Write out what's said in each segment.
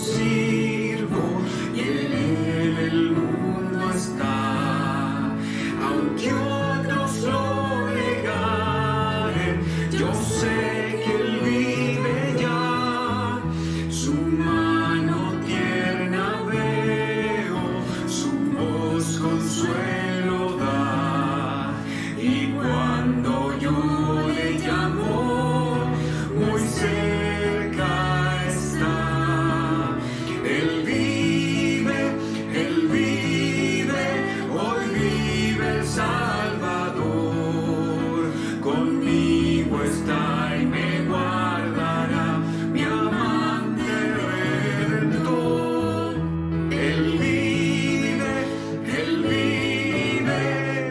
sirvo y en él el mundo está. Aunque otros lo negaren, yo sé que él vive ya. Su mano tierna veo, su voz consuelo da. Y cuando yo le llamo, muy cerca está. Él vive, hoy vive el Salvador. Conmigo está y me guardará, mi amante redentor. Él vive,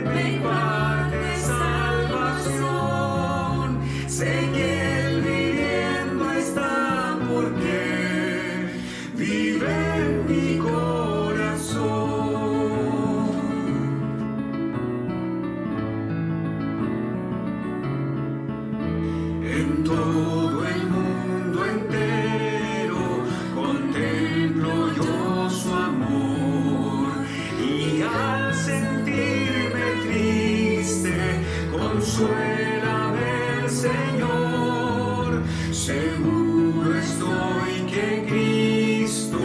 me imparte salvación. Sé que él viviendo está porque vive en mi corazón. En todo el mundo entero contemplo yo su amor, y al sentirme triste consuélame el Señor. Seguro estoy que Cristo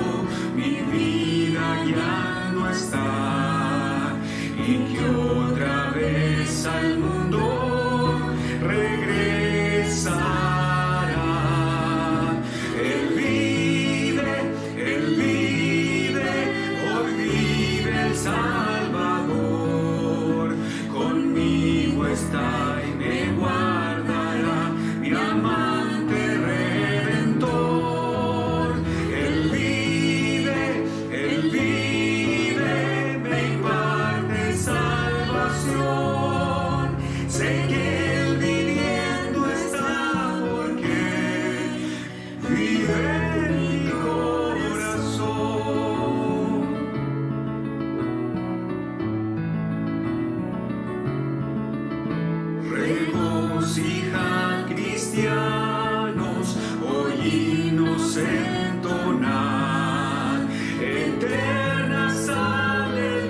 mi vida guiando está, y que otra vez al mundo regresará. Él vive, hoy vive el Salvador. Conmigo está y me guardará, mi amante redentor. Él vive, me imparte salvación. Sé que él viviendo está porque vive en mi corazón. Regocija, cristianos, oínos entonar eternas aleluyas,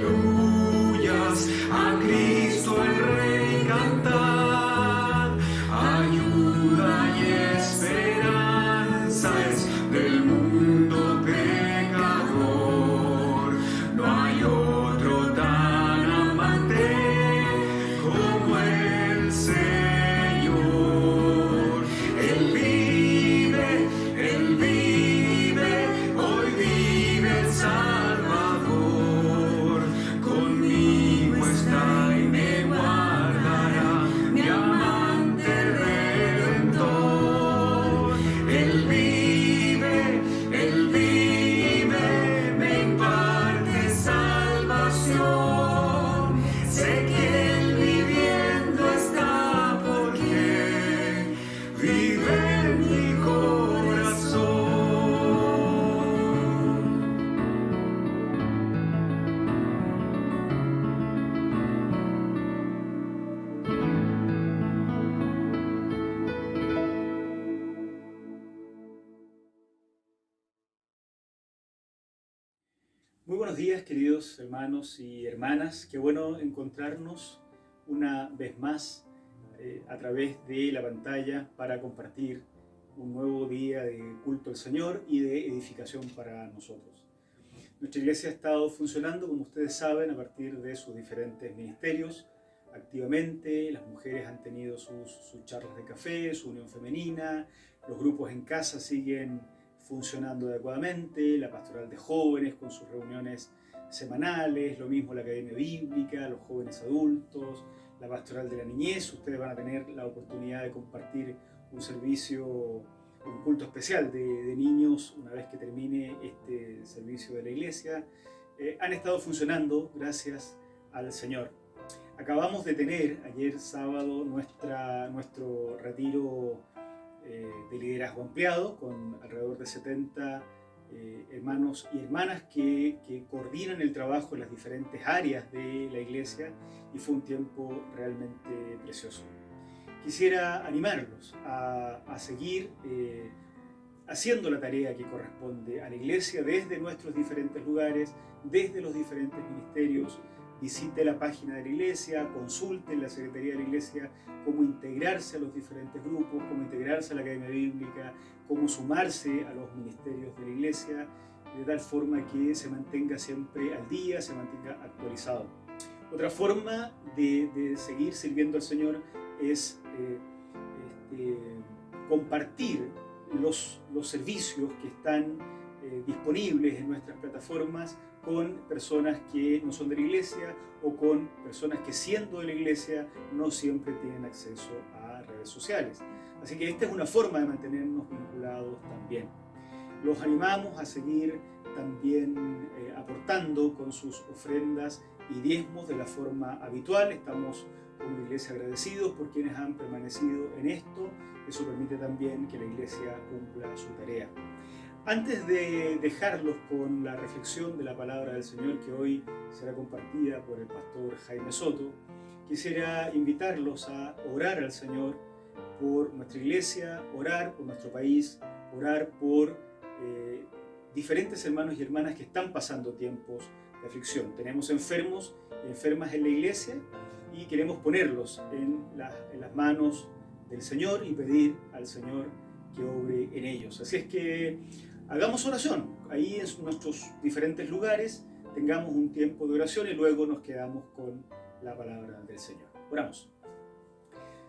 a Cristo el Rey cantar. Ayuda y esperanza es del mundo pecador. No hay otro tan amante como el Señor. Él vive, hoy vive el Salvador. Conmigo está y me guardará, mi amante redentor. Él vive, me imparte salvación. Sé que él viviendo está porque vive en mi corazón. Muy buenos días, queridos hermanos y hermanas. Qué bueno encontrarnos una vez más a través de la pantalla para compartir un nuevo día de culto al Señor y de edificación para nosotros. Nuestra iglesia ha estado funcionando, como ustedes saben, a partir de sus diferentes ministerios activamente. Las mujeres han tenido sus charlas de café, su unión femenina, los grupos en casa siguen funcionando adecuadamente, la pastoral de jóvenes con sus reuniones semanales, lo mismo la academia bíblica, los jóvenes adultos, la pastoral de la niñez. Ustedes van a tener la oportunidad de compartir un servicio, un culto especial de niños una vez que termine este servicio de la iglesia. Han estado funcionando gracias al Señor. Acabamos de tener ayer sábado nuestro retiro de liderazgo ampliado con alrededor de 70 hermanos y hermanas que coordinan el trabajo en las diferentes áreas de la iglesia, y fue un tiempo realmente precioso. Quisiera animarlos a seguir haciendo la tarea que corresponde a la iglesia desde nuestros diferentes lugares, desde los diferentes ministerios. Visite la página de la iglesia, consulte en la Secretaría de la Iglesia cómo integrarse a los diferentes grupos, cómo integrarse a la Academia Bíblica, cómo sumarse a los ministerios de la iglesia, de tal forma que se mantenga siempre al día, se mantenga actualizado. Otra forma de seguir sirviendo al Señor es compartir los servicios que están disponibles en nuestras plataformas con personas que no son de la iglesia o con personas que, siendo de la iglesia, no siempre tienen acceso a redes sociales. Así que esta es una forma de mantenernos vinculados también. Los animamos a seguir también aportando con sus ofrendas y diezmos de la forma habitual. Estamos como iglesia agradecidos por quienes han permanecido en esto. Eso permite también que la iglesia cumpla su tarea. Antes de dejarlos con la reflexión de la palabra del Señor, que hoy será compartida por el pastor Jaime Soto, quisiera invitarlos a orar al Señor por nuestra iglesia, orar por nuestro país, orar por diferentes hermanos y hermanas que están pasando tiempos de aflicción. Tenemos enfermos y enfermas en la iglesia y queremos ponerlos en las manos del Señor y pedir al Señor que obre en ellos. Así es que hagamos oración ahí en nuestros diferentes lugares, tengamos un tiempo de oración y luego nos quedamos con la palabra del Señor. Oramos.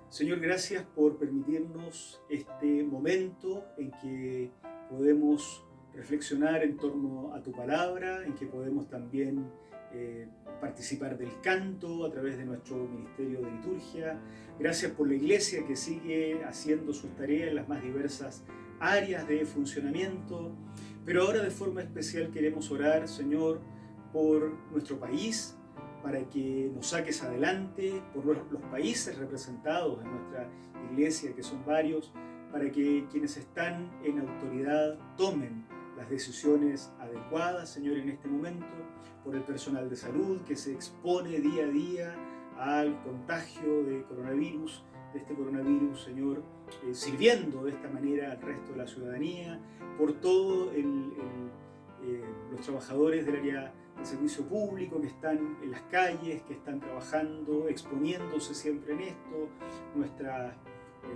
Señor, gracias por permitirnos este momento en que podemos reflexionar en torno a tu palabra, en que podemos también participar del canto a través de nuestro ministerio de liturgia. Gracias por la iglesia que sigue haciendo sus tareas en las más diversas áreas de funcionamiento. Pero ahora de forma especial queremos orar, Señor, por nuestro país, para que nos saques adelante, por los países representados en nuestra iglesia, que son varios, para que quienes están en autoridad tomen las decisiones adecuadas, Señor, en este momento, por el personal de salud que se expone día a día al contagio de coronavirus, Señor, sirviendo de esta manera al resto de la ciudadanía, por todos los trabajadores del área del servicio público que están en las calles, que están trabajando, exponiéndose siempre en esto, nuestras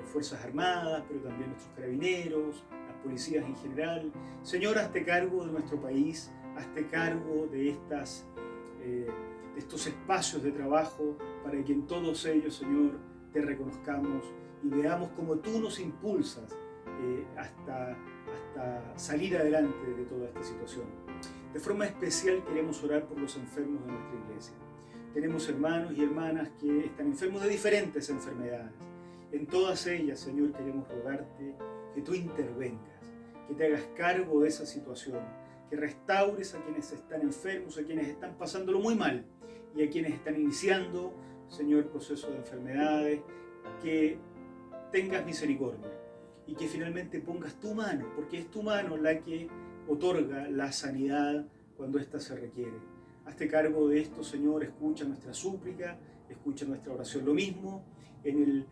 Fuerzas Armadas, pero también nuestros carabineros, las policías en general. Señor, hazte cargo de nuestro país, hazte cargo de estos espacios de trabajo, para que en todos ellos, Señor, te reconozcamos y veamos cómo tú nos impulsas hasta salir adelante de toda esta situación. De forma especial queremos orar por los enfermos de nuestra iglesia. Tenemos hermanos y hermanas que están enfermos de diferentes enfermedades. En todas ellas, Señor, queremos rogarte que tú intervengas, que te hagas cargo de esa situación, que restaures a quienes están enfermos, a quienes están pasándolo muy mal y a quienes están iniciando, Señor, proceso de enfermedades, que tengas misericordia y que finalmente pongas tu mano, porque es tu mano la que otorga la sanidad cuando ésta se requiere. Hazte cargo de esto, Señor, escucha nuestra súplica, escucha nuestra oración. Lo mismo en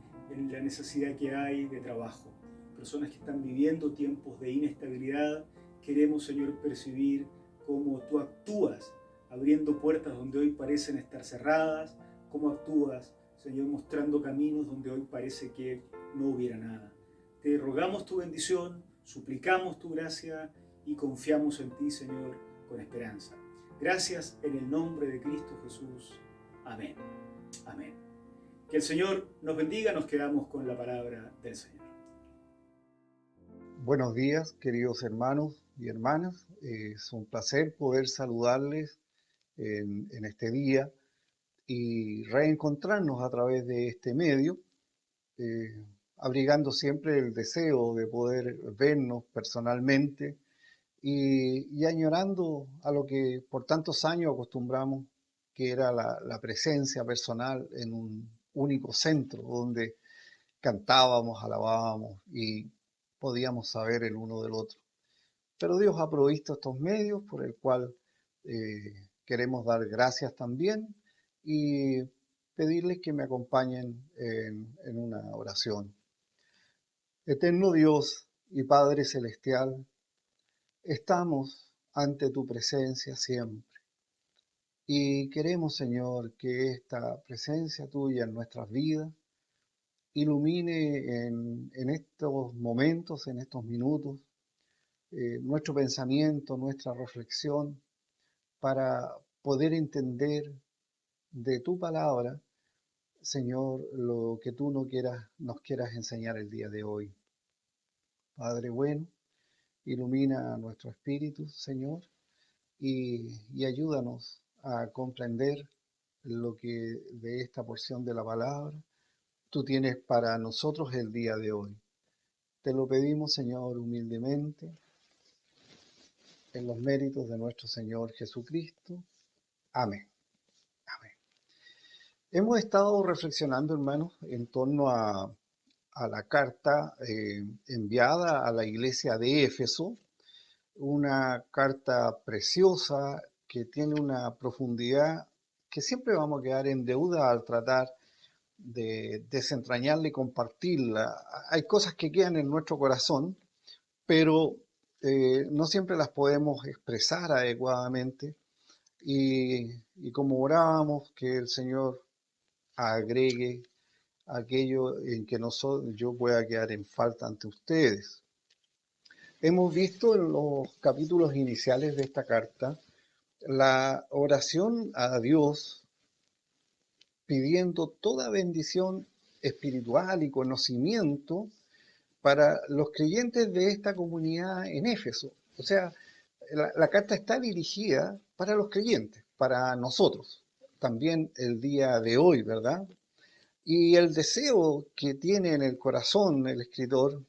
la necesidad que hay de trabajo. Personas que están viviendo tiempos de inestabilidad, queremos, Señor, percibir cómo tú actúas, abriendo puertas donde hoy parecen estar cerradas, cómo actúas, Señor, mostrando caminos donde hoy parece que no hubiera nada. Te rogamos tu bendición, suplicamos tu gracia y confiamos en ti, Señor, con esperanza. Gracias en el nombre de Cristo Jesús. Amén. Amén. Que el Señor nos bendiga, nos quedamos con la palabra del Señor. Buenos días, queridos hermanos y hermanas. Es un placer poder saludarles en este día y reencontrarnos a través de este medio, abrigando siempre el deseo de poder vernos personalmente y añorando a lo que por tantos años acostumbramos, que era la presencia personal en un único centro donde cantábamos, alabábamos y podíamos saber el uno del otro. Pero Dios ha provisto estos medios por el cual queremos dar gracias también y pedirles que me acompañen en una oración. Eterno Dios y Padre Celestial, estamos ante tu presencia siempre. Y queremos, Señor, que esta presencia tuya en nuestras vidas ilumine en estos momentos, en estos minutos, nuestro pensamiento, nuestra reflexión, para poder entender de tu palabra, Señor, lo que tú nos quieras enseñar el día de hoy. Padre bueno, ilumina nuestro espíritu, Señor, y ayúdanos a comprender lo que de esta porción de la palabra tú tienes para nosotros el día de hoy. Te lo pedimos, Señor, humildemente, en los méritos de nuestro Señor Jesucristo. Amén. Amén. Hemos estado reflexionando, hermanos, en torno a la carta enviada a la iglesia de Éfeso, una carta preciosa que tiene una profundidad que siempre vamos a quedar en deuda al tratar de desentrañarla y compartirla. Hay cosas que quedan en nuestro corazón, pero no siempre las podemos expresar adecuadamente y como orábamos, que el Señor agregue aquello en que yo pueda quedar en falta ante ustedes. Hemos visto en los capítulos iniciales de esta carta la oración a Dios pidiendo toda bendición espiritual y conocimiento para los creyentes de esta comunidad en Éfeso. O sea, la carta está dirigida para los creyentes, para nosotros, también el día de hoy, ¿verdad? Y el deseo que tiene en el corazón el escritor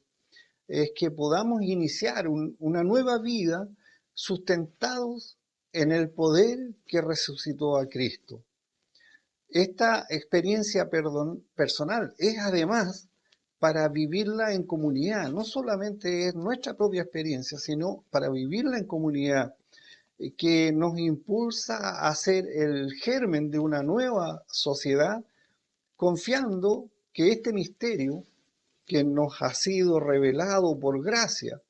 es que podamos iniciar una nueva vida sustentados en el poder que resucitó a Cristo. Esta experiencia personal es además para vivirla en comunidad. No solamente es nuestra propia experiencia, sino para vivirla en comunidad, que nos impulsa a ser el germen de una nueva sociedad, confiando que este misterio que nos ha sido revelado por gracia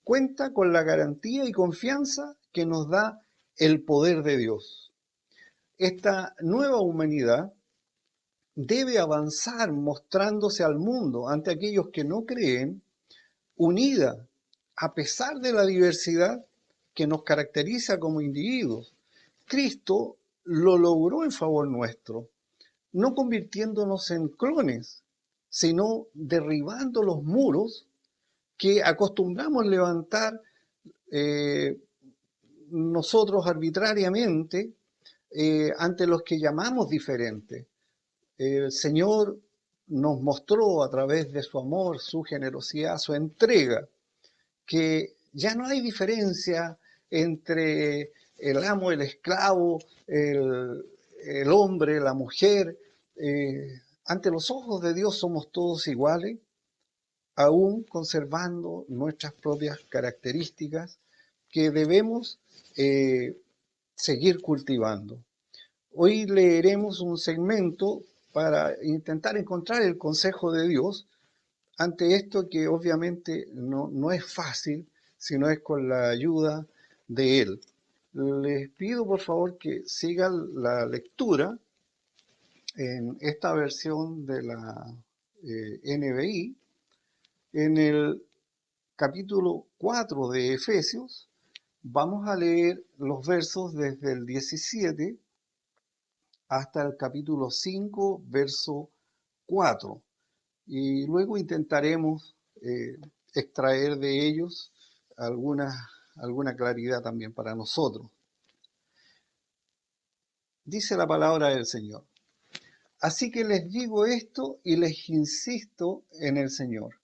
cuenta con la garantía y confianza que nos da el poder de Dios. Esta nueva humanidad debe avanzar mostrándose al mundo ante aquellos que no creen, unida a pesar de la diversidad que nos caracteriza como individuos. Cristo lo logró en favor nuestro, no convirtiéndonos en clones, sino derribando los muros que acostumbramos levantar nosotros arbitrariamente ante los que llamamos diferentes. El Señor nos mostró a través de su amor, su generosidad, su entrega, que ya no hay diferencia entre el amo, el esclavo, el hombre, la mujer. Ante los ojos de Dios somos todos iguales, aún conservando nuestras propias características que debemos seguir cultivando. Hoy leeremos un segmento para intentar encontrar el consejo de Dios ante esto que obviamente no es fácil, sino es con la ayuda de Él. Les pido por favor que sigan la lectura en esta versión de la NBI, en el capítulo 4 de Efesios. Vamos a leer los versos desde el 17 hasta el capítulo 5, verso 4. Y luego intentaremos extraer de ellos alguna claridad también para nosotros. Dice la palabra del Señor: así que les digo esto y les insisto en el Señor.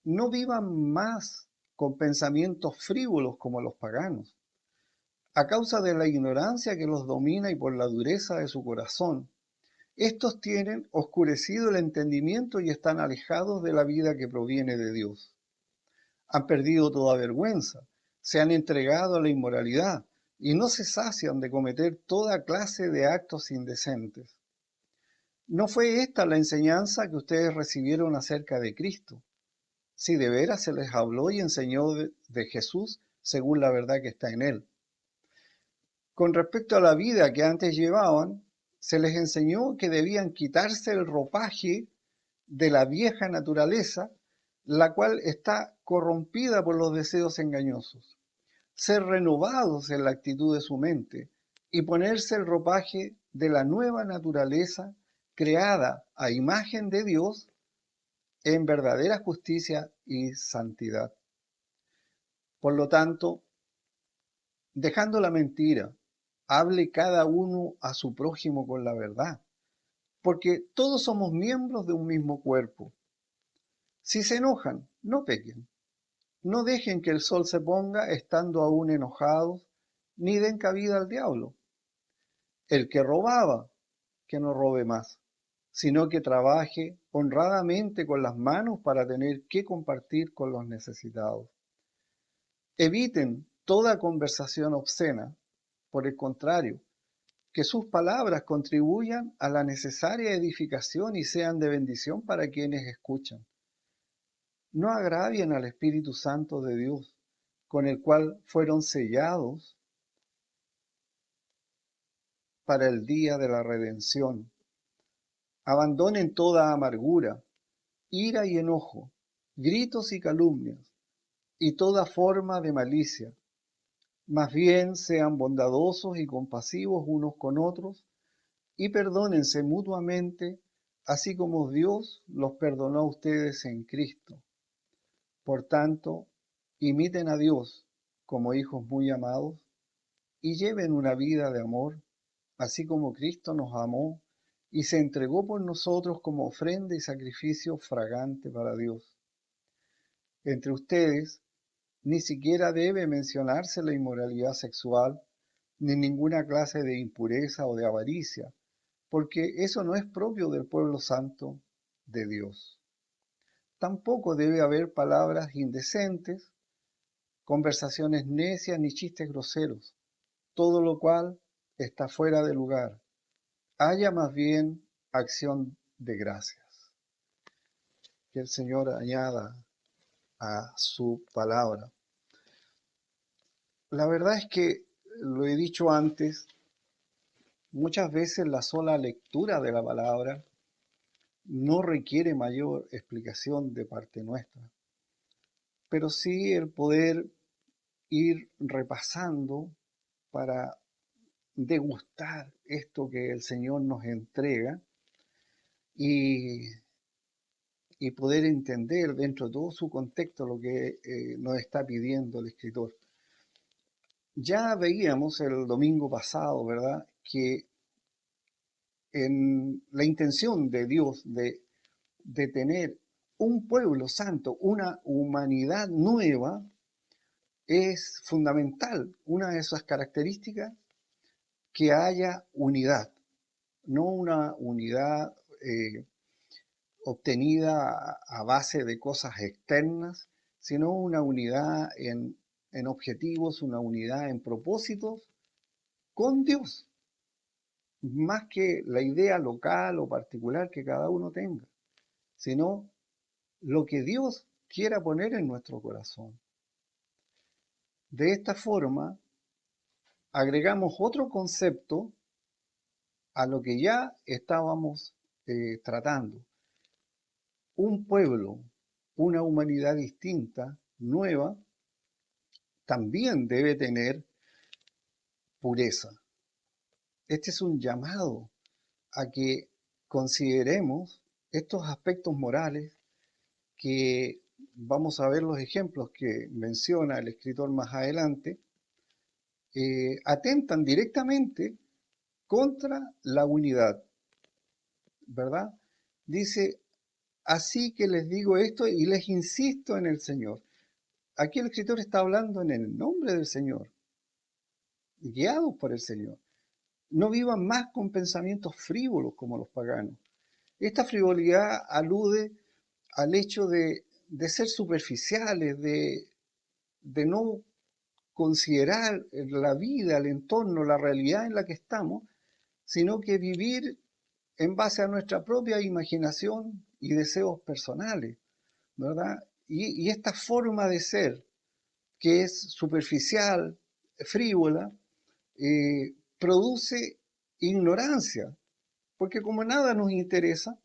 No vivan más con pensamientos frívolos como los paganos, a causa de la ignorancia que los domina y por la dureza de su corazón. Estos tienen oscurecido el entendimiento y están alejados de la vida que proviene de Dios. Han perdido toda vergüenza, se han entregado a la inmoralidad y no se sacian de cometer toda clase de actos indecentes. ¿No fue esta la enseñanza que ustedes recibieron acerca de Cristo? si de veras se les habló y enseñó de Jesús según la verdad que está en él. Con respecto a la vida que antes llevaban, se les enseñó que debían quitarse el ropaje de la vieja naturaleza, la cual está corrompida por los deseos engañosos, ser renovados en la actitud de su mente y ponerse el ropaje de la nueva naturaleza creada a imagen de Dios en verdadera justicia y santidad. Por lo tanto, dejando la mentira, hable cada uno a su prójimo con la verdad, porque todos somos miembros de un mismo cuerpo. Si se enojan, no pequen. No dejen que el sol se ponga estando aún enojados, ni den cabida al diablo. El que robaba, que no robe más, sino que trabaje honradamente con las manos para tener que compartir con los necesitados. Eviten toda conversación obscena. Por el contrario, que sus palabras contribuyan a la necesaria edificación y sean de bendición para quienes escuchan. No agravien al Espíritu Santo de Dios, con el cual fueron sellados para el día de la redención. Abandonen toda amargura, ira y enojo, gritos y calumnias, y toda forma de malicia. Más bien sean bondadosos y compasivos unos con otros, y perdónense mutuamente, así como Dios los perdonó a ustedes en Cristo. Por tanto, imiten a Dios como hijos muy amados y lleven una vida de amor, así como Cristo nos amó y se entregó por nosotros como ofrenda y sacrificio fragante para Dios. Entre ustedes ni siquiera debe mencionarse la inmoralidad sexual, ni ninguna clase de impureza o de avaricia, porque eso no es propio del pueblo santo de Dios. Tampoco debe haber palabras indecentes, conversaciones necias ni chistes groseros, todo lo cual está fuera de lugar. Haya más bien acción de gracias. Que el Señor añada a su palabra. La verdad es que, lo he dicho antes, muchas veces la sola lectura de la palabra no requiere mayor explicación de parte nuestra, pero sí el poder ir repasando para degustar esto que el Señor nos entrega y, y poder entender dentro de todo su contexto lo que nos está pidiendo el escritor. Ya veíamos el domingo pasado, ¿verdad?, que en la intención de Dios de tener un pueblo santo, una humanidad nueva, es fundamental, una de esas características, que haya unidad, no una unidad obtenida a base de cosas externas, sino una unidad en objetivos, una unidad en propósitos con Dios, más que la idea local o particular que cada uno tenga, sino lo que Dios quiera poner en nuestro corazón. De esta forma, agregamos otro concepto a lo que ya estábamos tratando. Un pueblo, una humanidad distinta, nueva, también debe tener pureza. Este es un llamado a que consideremos estos aspectos morales que vamos a ver los ejemplos que menciona el escritor más adelante, atentan directamente contra la unidad, ¿verdad? Dice, así que les digo esto y les insisto en el Señor. Aquí el escritor está hablando en el nombre del Señor, guiados por el Señor. No vivan más con pensamientos frívolos como los paganos. Esta frivolidad alude al hecho de ser superficiales, de no considerar la vida, el entorno, la realidad en la que estamos, sino que vivir en base a nuestra propia imaginación y deseos personales, ¿verdad? y esta forma de ser, que es superficial, frívola, produce ignorancia, porque como nada nos interesa,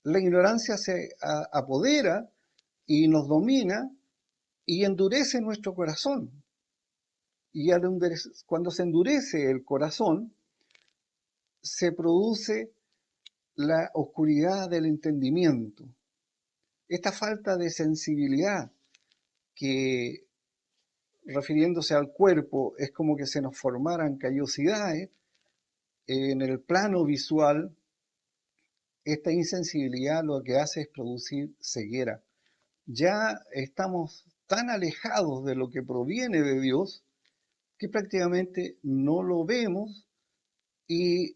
la ignorancia se apodera y nos domina y endurece nuestro corazón. Y cuando se endurece el corazón, se produce la oscuridad del entendimiento. Esta falta de sensibilidad que, refiriéndose al cuerpo, es como que se nos formaran callosidades en el plano visual. Esta insensibilidad lo que hace es producir ceguera. Ya estamos tan alejados de lo que proviene de Dios que prácticamente no lo vemos y,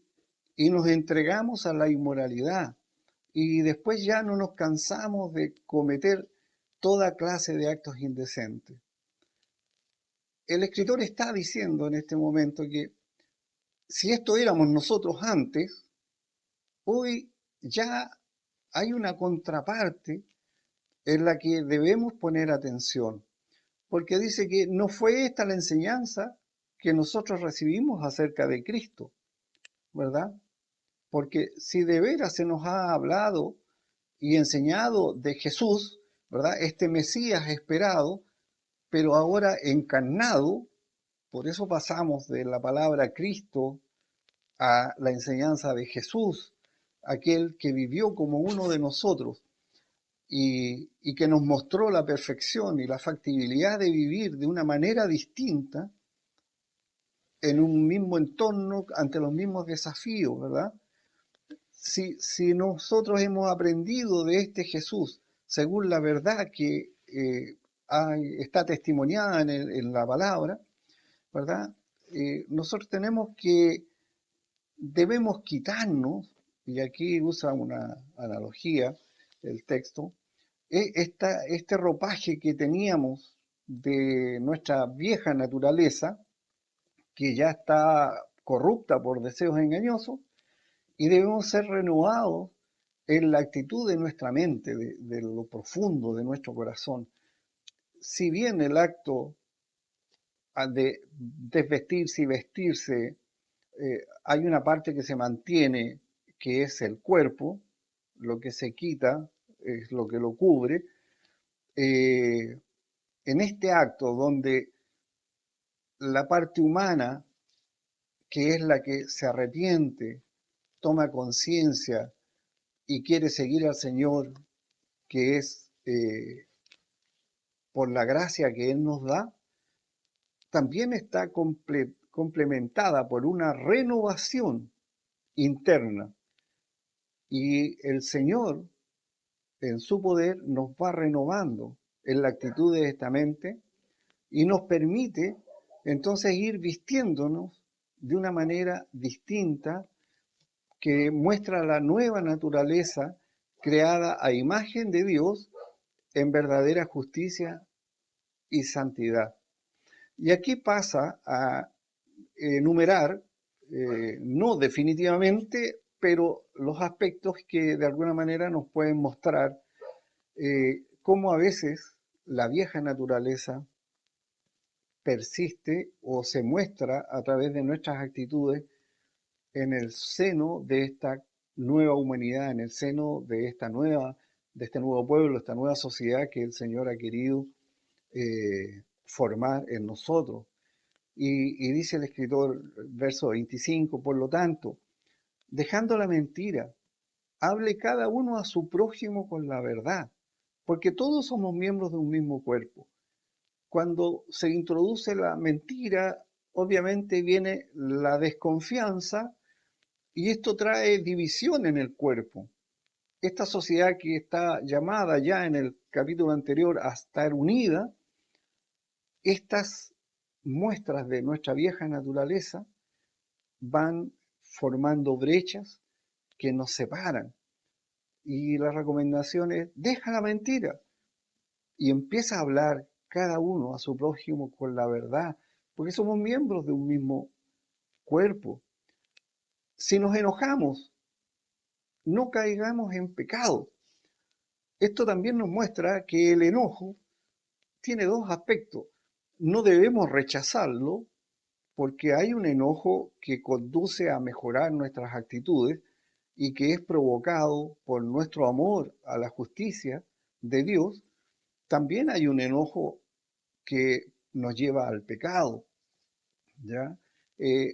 y nos entregamos a la inmoralidad. Y después ya no nos cansamos de cometer toda clase de actos indecentes. El escritor está diciendo en este momento que si esto éramos nosotros antes, hoy ya hay una contraparte en la que debemos poner atención, porque dice que no fue esta la enseñanza que nosotros recibimos acerca de Cristo, ¿verdad? Porque si de veras se nos ha hablado y enseñado de Jesús, ¿verdad? Este Mesías esperado, pero ahora encarnado, por eso pasamos de la palabra Cristo a la enseñanza de Jesús, aquel que vivió como uno de nosotros y que nos mostró la perfección y la factibilidad de vivir de una manera distinta en un mismo entorno ante los mismos desafíos, ¿verdad? Si nosotros hemos aprendido de este Jesús según la verdad que está testimoniada en la palabra, ¿verdad? Nosotros debemos quitarnos, y aquí usa una analogía el texto, este ropaje que teníamos de nuestra vieja naturaleza, que ya está corrupta por deseos engañosos, y debemos ser renovados en la actitud de nuestra mente, de lo profundo de nuestro corazón. Si bien el acto de desvestirse y vestirse, hay una parte que se mantiene, que es el cuerpo, lo que se quita es lo que lo cubre. En este acto donde la parte humana, que es la que se arrepiente, toma conciencia y quiere seguir al Señor, que es por la gracia que Él nos da, también está complementada por una renovación interna. Y el Señor, en su poder, nos va renovando en la actitud de esta mente y nos permite entonces ir vistiéndonos de una manera distinta que muestra la nueva naturaleza creada a imagen de Dios en verdadera justicia y santidad. Y aquí pasa a enumerar, no definitivamente, pero los aspectos que de alguna manera nos pueden mostrar cómo a veces la vieja naturaleza persiste o se muestra a través de nuestras actitudes en el seno de esta nueva humanidad, en el seno de este nuevo pueblo, esta nueva sociedad que el Señor ha querido formar en nosotros. Y dice el escritor, verso 25, por lo tanto, dejando la mentira, hable cada uno a su prójimo con la verdad, porque todos somos miembros de un mismo cuerpo. Cuando se introduce la mentira, obviamente viene la desconfianza y esto trae división en el cuerpo. Esta sociedad que está llamada ya en el capítulo anterior a estar unida, estas muestras de nuestra vieja naturaleza van formando brechas que nos separan. Y la recomendación es, deja la mentira y empieza a hablar cada uno a su prójimo con la verdad, porque somos miembros de un mismo cuerpo. Si nos enojamos, no caigamos en pecado. Esto también nos muestra que el enojo tiene dos aspectos. No debemos rechazarlo porque hay un enojo que conduce a mejorar nuestras actitudes y que es provocado por nuestro amor a la justicia de Dios. También hay un enojo que nos lleva al pecado, ¿ya?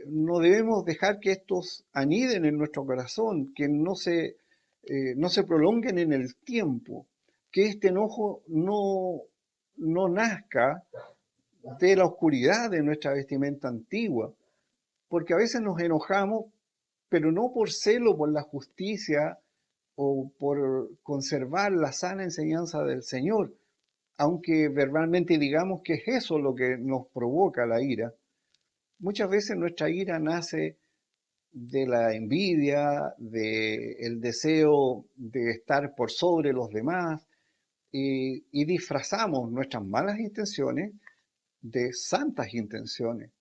No debemos dejar que estos aniden en nuestro corazón, que no se prolonguen en el tiempo, que este enojo no nazca de la oscuridad de nuestra vestimenta antigua, porque a veces nos enojamos, pero no por celo por la justicia o por conservar la sana enseñanza del Señor, aunque verbalmente digamos que es eso lo que nos provoca la ira. Muchas veces nuestra ira nace de la envidia, del deseo de estar por sobre los demás, y disfrazamos nuestras malas intenciones de santas intenciones.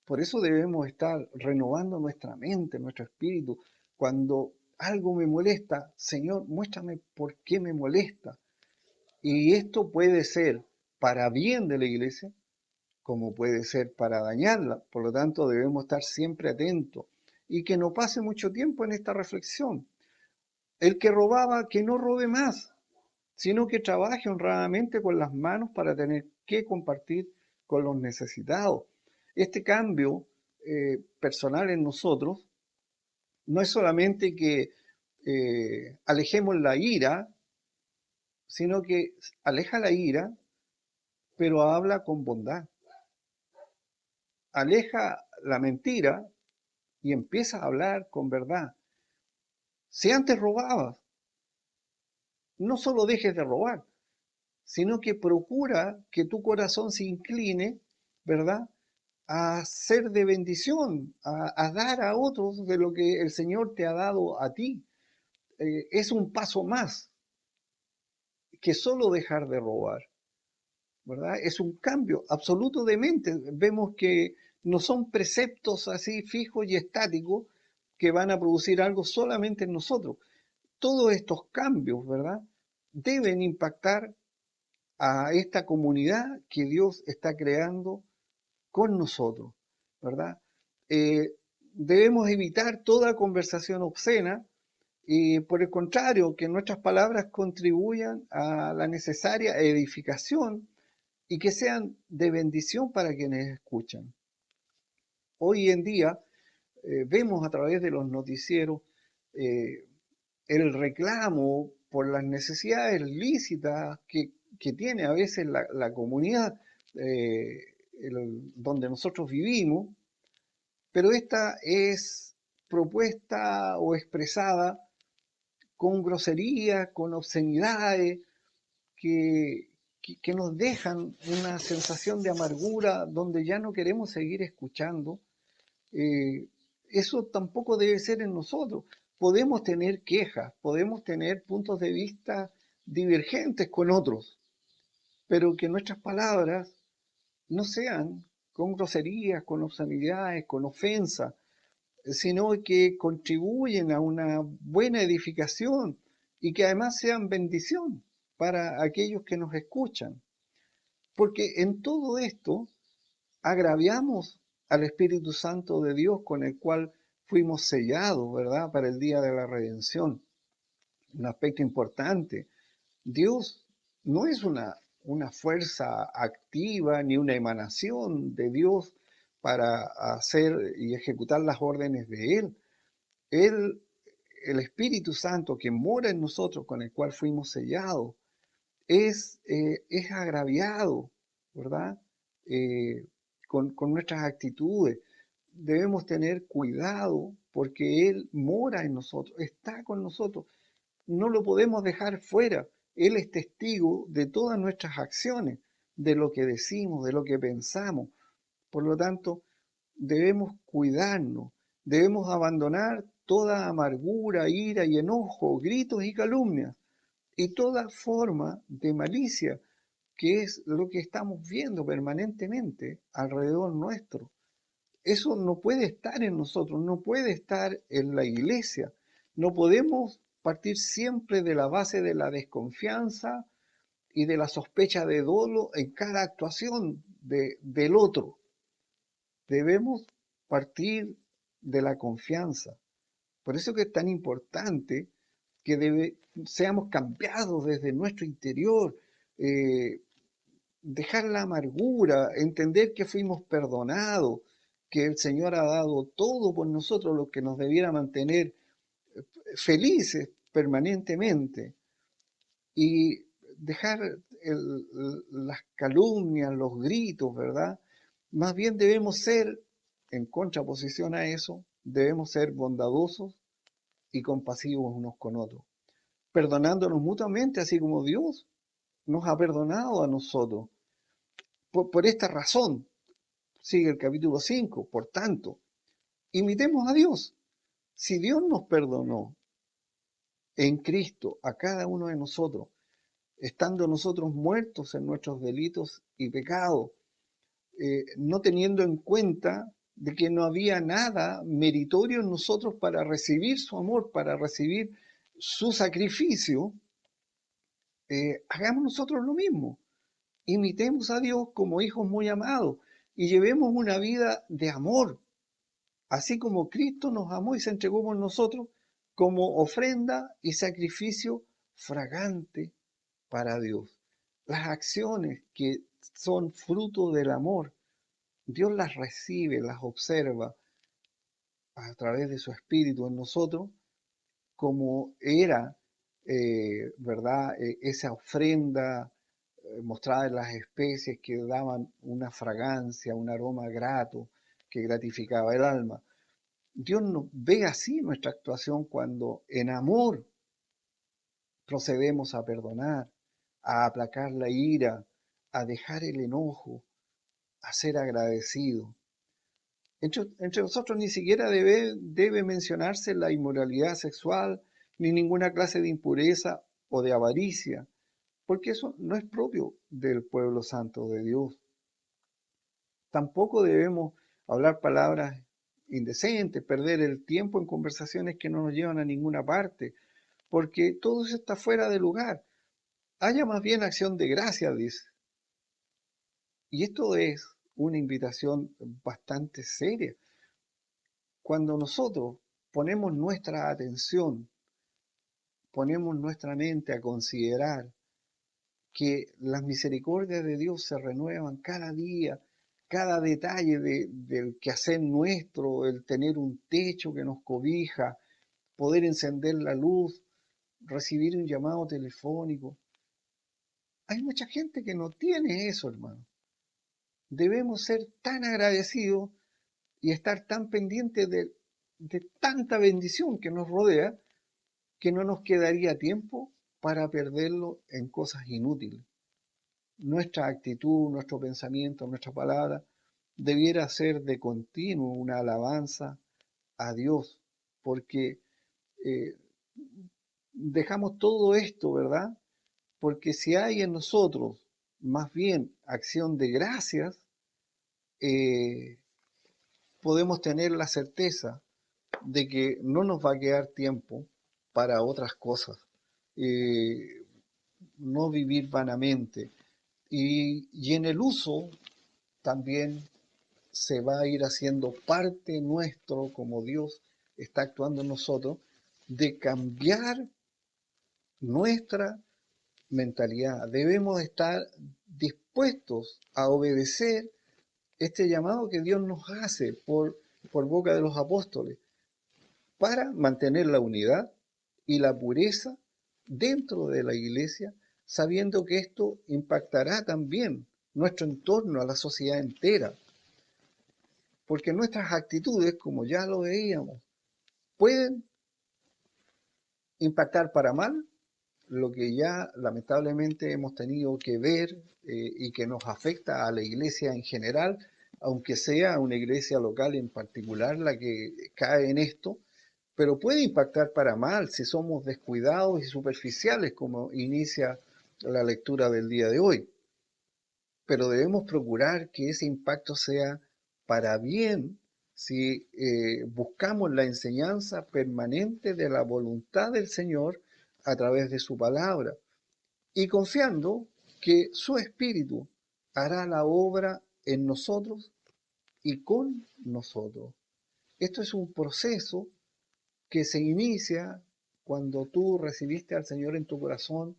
Por eso debemos estar renovando nuestra mente, nuestro espíritu. Cuando algo me molesta, Señor, muéstrame por qué me molesta. Y esto puede ser para bien de la iglesia, como puede ser para dañarla. Por lo tanto, debemos estar siempre atentos y que no pase mucho tiempo en esta reflexión. El que robaba, que no robe más, sino que trabaje honradamente con las manos para tener que compartir con los necesitados. Este cambio personal en nosotros no es solamente que alejemos la ira, sino que aleja la ira, pero habla con bondad. Aleja la mentira y empieza a hablar con verdad. Si antes robabas, no solo dejes de robar, sino que procura que tu corazón se incline, ¿verdad?, a ser de bendición, a dar a otros de lo que el Señor te ha dado a ti. Es un paso más que solo dejar de robar, ¿verdad? Es un cambio absoluto de mente. Vemos que no son preceptos así fijos y estáticos que van a producir algo solamente en nosotros. Todos estos cambios, ¿verdad?, deben impactar a esta comunidad que Dios está creando con nosotros, ¿verdad? Debemos evitar toda conversación obscena y, por el contrario, que nuestras palabras contribuyan a la necesaria edificación y que sean de bendición para quienes escuchan. Hoy en día vemos a través de los noticieros eh, el reclamo por las necesidades lícitas que tiene a veces la comunidad donde nosotros vivimos, pero esta es propuesta o expresada con groserías, con obscenidades, que nos dejan una sensación de amargura donde ya no queremos seguir escuchando. Eso tampoco debe ser en nosotros. Podemos tener quejas, podemos tener puntos de vista divergentes con otros, pero que nuestras palabras no sean con groserías, con obscenidades, con ofensa, sino que contribuyen a una buena edificación y que además sean bendición para aquellos que nos escuchan. Porque en todo esto agraviamos al Espíritu Santo de Dios con el cual fuimos sellados, ¿verdad?, para el día de la redención. Un aspecto importante. Dios no es una fuerza activa ni una emanación de Dios para hacer y ejecutar las órdenes de Él. Él, el Espíritu Santo que mora en nosotros, con el cual fuimos sellados, es agraviado, ¿verdad?, con nuestras actitudes. Debemos tener cuidado porque Él mora en nosotros, está con nosotros. No lo podemos dejar fuera. Él es testigo de todas nuestras acciones, de lo que decimos, de lo que pensamos. Por lo tanto, debemos cuidarnos, debemos abandonar toda amargura, ira y enojo, gritos y calumnias, y toda forma de malicia, que es lo que estamos viendo permanentemente alrededor nuestro. Eso no puede estar en nosotros, no puede estar en la iglesia. No podemos partir siempre de la base de la desconfianza y de la sospecha de dolo en cada actuación del otro. Debemos partir de la confianza. Por eso que es tan importante que seamos cambiados desde nuestro interior, dejar la amargura, entender que fuimos perdonados, que el Señor ha dado todo por nosotros, lo que nos debiera mantener felices permanentemente, y dejar las calumnias, los gritos, ¿verdad? Más bien debemos ser, en contraposición a eso, debemos ser bondadosos y compasivos unos con otros, perdonándonos mutuamente, así como Dios nos ha perdonado a nosotros. Por esta razón, sigue el capítulo 5, por tanto, imitemos a Dios. Si Dios nos perdonó en Cristo a cada uno de nosotros, estando nosotros muertos en nuestros delitos y pecados, no teniendo en cuenta de que no había nada meritorio en nosotros para recibir su amor, para recibir su sacrificio, hagamos nosotros lo mismo. Imitemos a Dios como hijos muy amados y llevemos una vida de amor, así como Cristo nos amó y se entregó por nosotros como ofrenda y sacrificio fragante para Dios. Las acciones que son fruto del amor, Dios las recibe, las observa a través de su Espíritu en nosotros, como era, ¿verdad? Esa ofrenda mostrada en las especies que daban una fragancia, un aroma grato que gratificaba el alma. Dios nos ve así nuestra actuación cuando en amor procedemos a perdonar, a aplacar la ira, a dejar el enojo, a ser agradecidos. Entre nosotros ni siquiera debe mencionarse la inmoralidad sexual, ni ninguna clase de impureza o de avaricia, porque eso no es propio del pueblo santo de Dios. Tampoco debemos hablar palabras indecentes, perder el tiempo en conversaciones que no nos llevan a ninguna parte, porque todo eso está fuera de lugar. Haya más bien acción de gracias, dice. Y esto es una invitación bastante seria. Cuando nosotros ponemos nuestra atención, ponemos nuestra mente a considerar que las misericordias de Dios se renuevan cada día, cada detalle del quehacer nuestro, el tener un techo que nos cobija, poder encender la luz, recibir un llamado telefónico. Hay mucha gente que no tiene eso, hermano. Debemos ser tan agradecidos y estar tan pendientes de tanta bendición que nos rodea, que no nos quedaría tiempo para perderlo en cosas inútiles. Nuestra actitud, nuestro pensamiento, nuestra palabra debiera ser de continuo una alabanza a Dios, porque dejamos todo esto, ¿verdad? Porque si hay en nosotros más bien acción de gracias, podemos tener la certeza de que no nos va a quedar tiempo para otras cosas, no vivir vanamente. Y en el uso también se va a ir haciendo parte nuestro, como Dios está actuando en nosotros, de cambiar nuestra mentalidad. Debemos estar dispuestos a obedecer este llamado que Dios nos hace por boca de los apóstoles para mantener la unidad y la pureza dentro de la iglesia, sabiendo que esto impactará también nuestro entorno, a la sociedad entera. Porque nuestras actitudes, como ya lo veíamos, pueden impactar para mal, lo que ya lamentablemente hemos tenido que ver y que nos afecta a la iglesia en general, aunque sea una iglesia local en particular la que cae en esto, pero puede impactar para mal si somos descuidados y superficiales, como inicia la lectura del día de hoy. Pero debemos procurar que ese impacto sea para bien si buscamos la enseñanza permanente de la voluntad del Señor a través de su palabra y confiando que su Espíritu hará la obra en nosotros y con nosotros. Esto es un proceso que se inicia cuando tú recibiste al Señor en tu corazón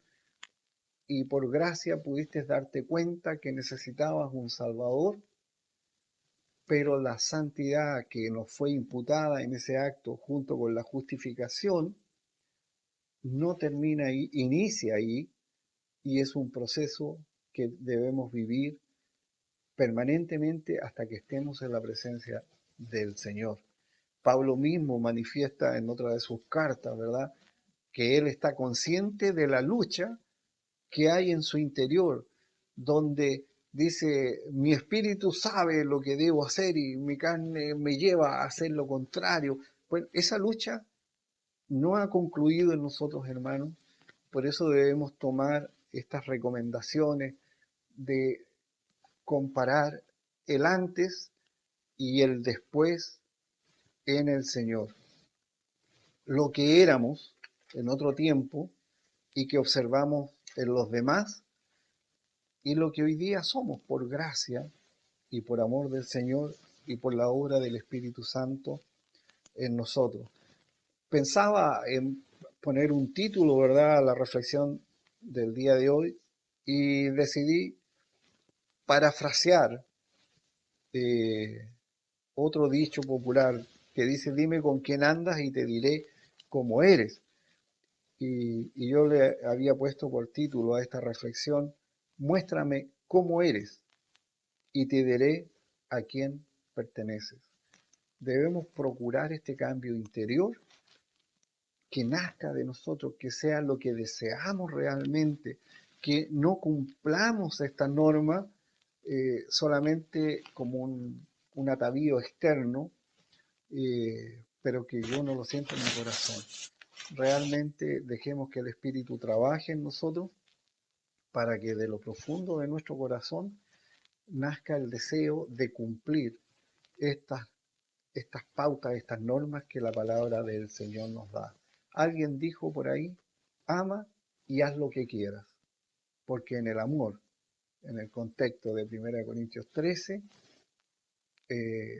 y por gracia pudiste darte cuenta que necesitabas un Salvador, pero la santidad que nos fue imputada en ese acto junto con la justificación no termina ahí, inicia ahí, y es un proceso que debemos vivir permanentemente hasta que estemos en la presencia del Señor. Pablo mismo manifiesta en otra de sus cartas, ¿verdad?, que él está consciente de la lucha que hay en su interior, donde dice, mi espíritu sabe lo que debo hacer y mi carne me lleva a hacer lo contrario. Pues esa lucha no ha concluido en nosotros, hermanos. Por eso debemos tomar estas recomendaciones de comparar el antes y el después en el Señor. Lo que éramos en otro tiempo y que observamos en los demás y lo que hoy día somos por gracia y por amor del Señor y por la obra del Espíritu Santo en nosotros. Pensaba en poner un título, ¿verdad?, a la reflexión del día de hoy y decidí parafrasear otro dicho popular que dice, dime con quién andas y te diré cómo eres. Y yo le había puesto por título a esta reflexión, muéstrame cómo eres y te diré a quién perteneces. Debemos procurar este cambio interior que nazca de nosotros, que sea lo que deseamos realmente, que no cumplamos esta norma solamente como un atavío externo, pero que yo no lo siento en mi corazón. Realmente dejemos que el Espíritu trabaje en nosotros para que de lo profundo de nuestro corazón nazca el deseo de cumplir estas pautas, estas normas que la palabra del Señor nos da. Alguien dijo por ahí, ama y haz lo que quieras, porque en el amor, en el contexto de 1 Corintios 13,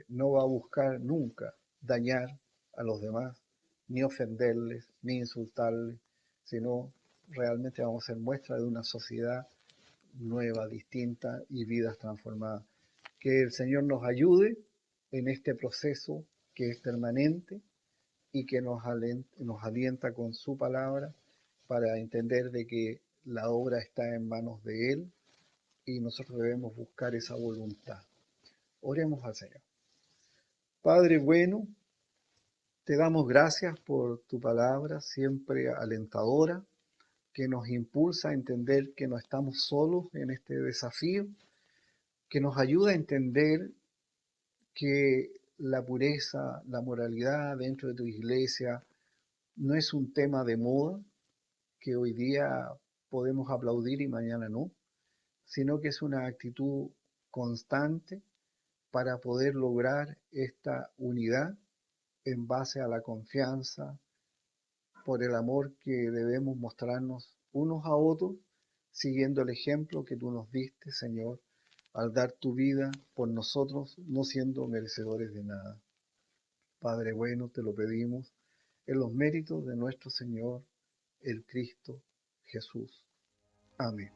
no va a buscar nunca dañar a los demás, ni ofenderles, ni insultarles, sino realmente vamos a ser muestra de una sociedad nueva, distinta y vidas transformadas. Que el Señor nos ayude en este proceso que es permanente y que nos alienta con su palabra para entender de que la obra está en manos de Él y nosotros debemos buscar esa voluntad. Oremos al Señor. Padre bueno, te damos gracias por tu palabra, siempre alentadora, que nos impulsa a entender que no estamos solos en este desafío, que nos ayuda a entender que la pureza, la moralidad dentro de tu iglesia no es un tema de moda, que hoy día podemos aplaudir y mañana no, sino que es una actitud constante para poder lograr esta unidad en base a la confianza, por el amor que debemos mostrarnos unos a otros, siguiendo el ejemplo que tú nos diste, Señor, al dar tu vida por nosotros, no siendo merecedores de nada. Padre bueno, te lo pedimos en los méritos de nuestro Señor, el Cristo Jesús. Amén.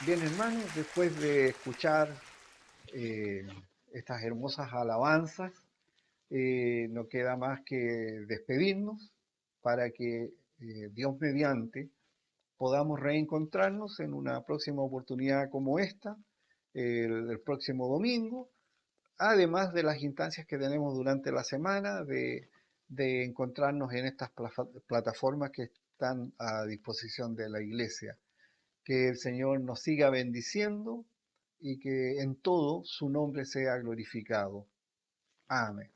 Bien, hermanos, después de escuchar eh, estas hermosas alabanzas, no queda más que despedirnos para que Dios mediante podamos reencontrarnos en una próxima oportunidad como esta, el próximo domingo, además de las instancias que tenemos durante la semana de encontrarnos en estas plataformas que están a disposición de la iglesia. Que el Señor nos siga bendiciendo y que en todo su nombre sea glorificado. Amén.